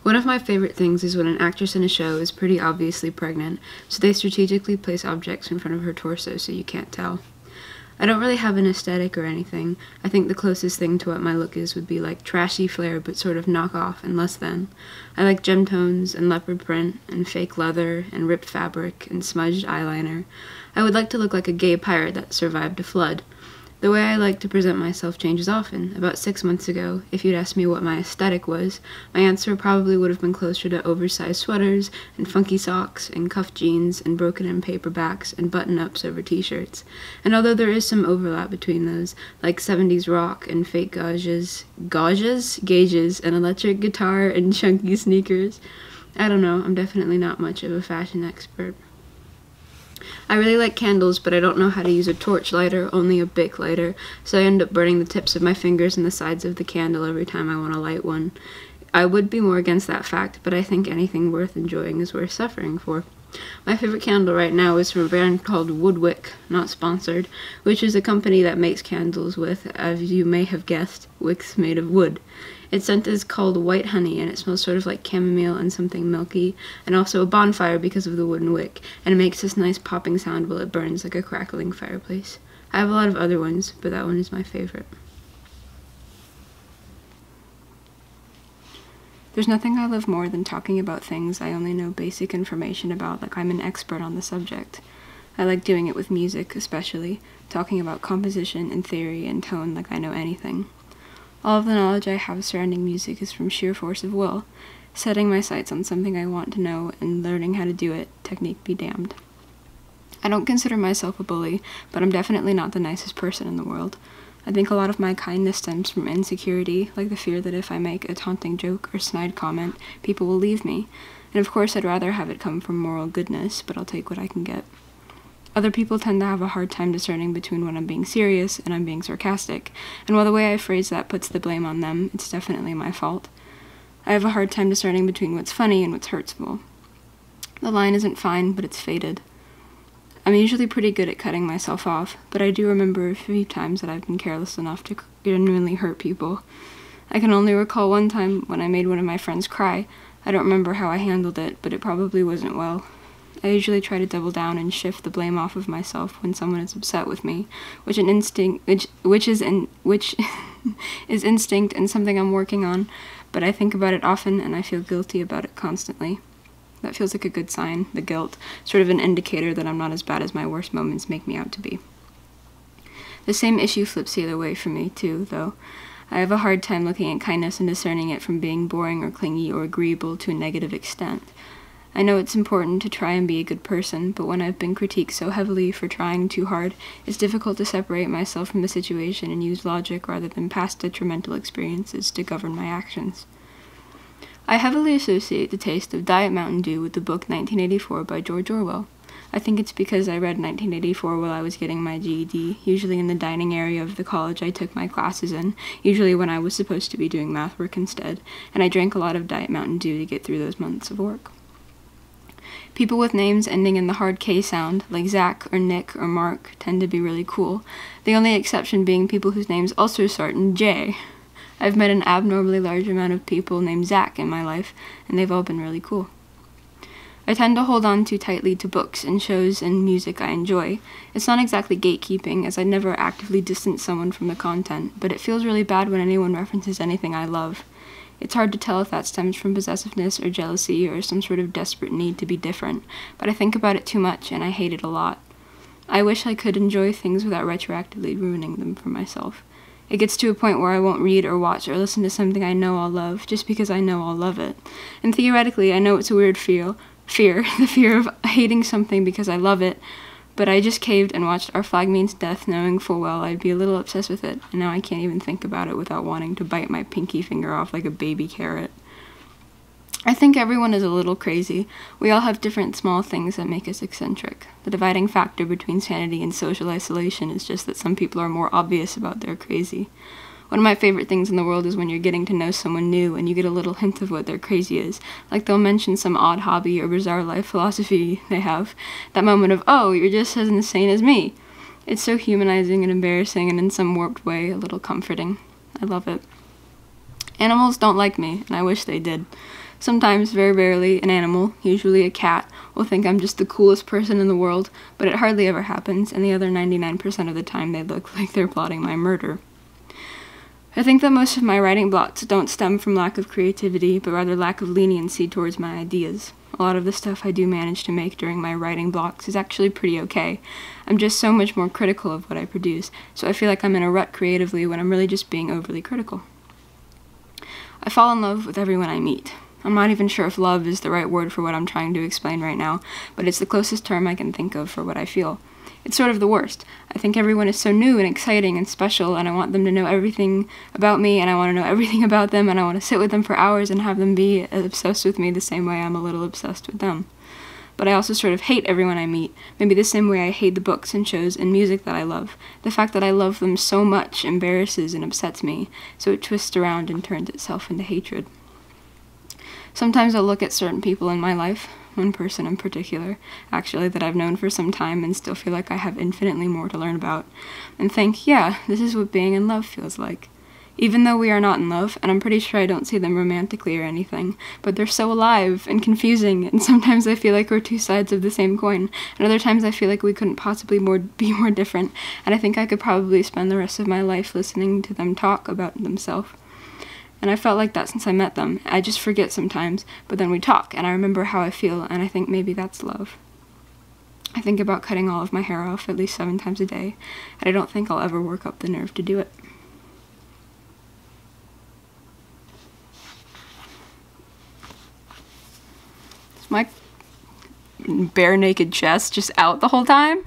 One of my favorite things is when an actress in a show is pretty obviously pregnant, so they strategically place objects in front of her torso so you can't tell. I don't really have an aesthetic or anything. I think the closest thing to what my look is would be like trashy flair but sort of knockoff and less than. I like gem tones and leopard print and fake leather and ripped fabric and smudged eyeliner. I would like to look like a gay pirate that survived a flood. The way I like to present myself changes often. About 6 months ago, if you'd asked me what my aesthetic was, my answer probably would have been closer to oversized sweaters and funky socks and cuffed jeans and broken-in paperbacks and button-ups over t-shirts. And although there is some overlap between those, like 70s rock and fake gauges, an electric guitar and chunky sneakers, I don't know, I'm definitely not much of a fashion expert. I really like candles, but I don't know how to use a torch lighter, only a Bic lighter, so I end up burning the tips of my fingers and the sides of the candle every time I want to light one. I would be more against that fact, but I think anything worth enjoying is worth suffering for. My favorite candle right now is from a brand called Woodwick, not sponsored, which is a company that makes candles with, as you may have guessed, wicks made of wood. Its scent is called White Honey, and it smells sort of like chamomile and something milky, and also a bonfire because of the wooden wick, and it makes this nice popping sound while it burns like a crackling fireplace. I have a lot of other ones, but that one is my favorite. There's nothing I love more than talking about things I only know basic information about, like I'm an expert on the subject. I like doing it with music, especially, talking about composition and theory and tone like I know anything. All of the knowledge I have surrounding music is from sheer force of will, setting my sights on something I want to know and learning how to do it, technique be damned. I don't consider myself a bully, but I'm definitely not the nicest person in the world. I think a lot of my kindness stems from insecurity, like the fear that if I make a taunting joke or snide comment, people will leave me. And of course I'd rather have it come from moral goodness, but I'll take what I can get. Other people tend to have a hard time discerning between when I'm being serious and I'm being sarcastic, and while the way I phrase that puts the blame on them, it's definitely my fault. I have a hard time discerning between what's funny and what's hurtful. The line isn't fine, but it's faded. I'm usually pretty good at cutting myself off, but I do remember a few times that I've been careless enough to genuinely hurt people. I can only recall one time when I made one of my friends cry. I don't remember how I handled it, but it probably wasn't well. I usually try to double down and shift the blame off of myself when someone is upset with me, which is instinct and something I'm working on, but I think about it often and I feel guilty about it constantly. That feels like a good sign, the guilt, sort of an indicator that I'm not as bad as my worst moments make me out to be. The same issue flips the other way for me too, though. I have a hard time looking at kindness and discerning it from being boring or clingy or agreeable to a negative extent. I know it's important to try and be a good person, but when I've been critiqued so heavily for trying too hard, it's difficult to separate myself from the situation and use logic rather than past detrimental experiences to govern my actions. I heavily associate the taste of Diet Mountain Dew with the book 1984 by George Orwell. I think it's because I read 1984 while I was getting my GED, usually in the dining area of the college I took my classes in, usually when I was supposed to be doing math work instead, and I drank a lot of Diet Mountain Dew to get through those months of work. People with names ending in the hard K sound, like Zach or Nick or Mark, tend to be really cool, the only exception being people whose names also start in J. I've met an abnormally large amount of people named Zach in my life, and they've all been really cool. I tend to hold on too tightly to books and shows and music I enjoy. It's not exactly gatekeeping, as I never actively distance someone from the content, but it feels really bad when anyone references anything I love. It's hard to tell if that stems from possessiveness or jealousy or some sort of desperate need to be different, but I think about it too much and I hate it a lot. I wish I could enjoy things without retroactively ruining them for myself. It gets to a point where I won't read or watch or listen to something I know I'll love just because I know I'll love it. And theoretically, I know it's a weird fear, the fear of hating something because I love it, but I just caved and watched Our Flag Means Death knowing full well I'd be a little obsessed with it, and now I can't even think about it without wanting to bite my pinky finger off like a baby carrot. I think everyone is a little crazy. We all have different small things that make us eccentric. The dividing factor between sanity and social isolation is just that some people are more obvious about their crazy. One of my favorite things in the world is when you're getting to know someone new and you get a little hint of what their crazy is. Like they'll mention some odd hobby or bizarre life philosophy they have. That moment of, oh, you're just as insane as me. It's so humanizing and embarrassing and in some warped way a little comforting. I love it. Animals don't like me, and I wish they did. Sometimes, very rarely, an animal, usually a cat, will think I'm just the coolest person in the world, but it hardly ever happens, and the other 99% of the time they look like they're plotting my murder. I think that most of my writing blocks don't stem from lack of creativity, but rather lack of leniency towards my ideas. A lot of the stuff I do manage to make during my writing blocks is actually pretty okay. I'm just so much more critical of what I produce, so I feel like I'm in a rut creatively when I'm really just being overly critical. I fall in love with everyone I meet. I'm not even sure if love is the right word for what I'm trying to explain right now, but it's the closest term I can think of for what I feel. It's sort of the worst. I think everyone is so new and exciting and special, and I want them to know everything about me, and I want to know everything about them, and I want to sit with them for hours and have them be obsessed with me the same way I'm a little obsessed with them. But I also sort of hate everyone I meet, maybe the same way I hate the books and shows and music that I love. The fact that I love them so much embarrasses and upsets me, so it twists around and turns itself into hatred. Sometimes I'll look at certain people in my life, one person in particular, actually, that I've known for some time and still feel like I have infinitely more to learn about, and think, yeah, this is what being in love feels like. Even though we are not in love, and I'm pretty sure I don't see them romantically or anything, but they're so alive and confusing, and sometimes I feel like we're two sides of the same coin, and other times I feel like we couldn't possibly be more different, and I think I could probably spend the rest of my life listening to them talk about themselves. And I felt like that since I met them. I just forget sometimes, but then we talk, and I remember how I feel, and I think maybe that's love. I think about cutting all of my hair off at least 7 times a day, and I don't think I'll ever work up the nerve to do it. Is my bare naked chest just out the whole time?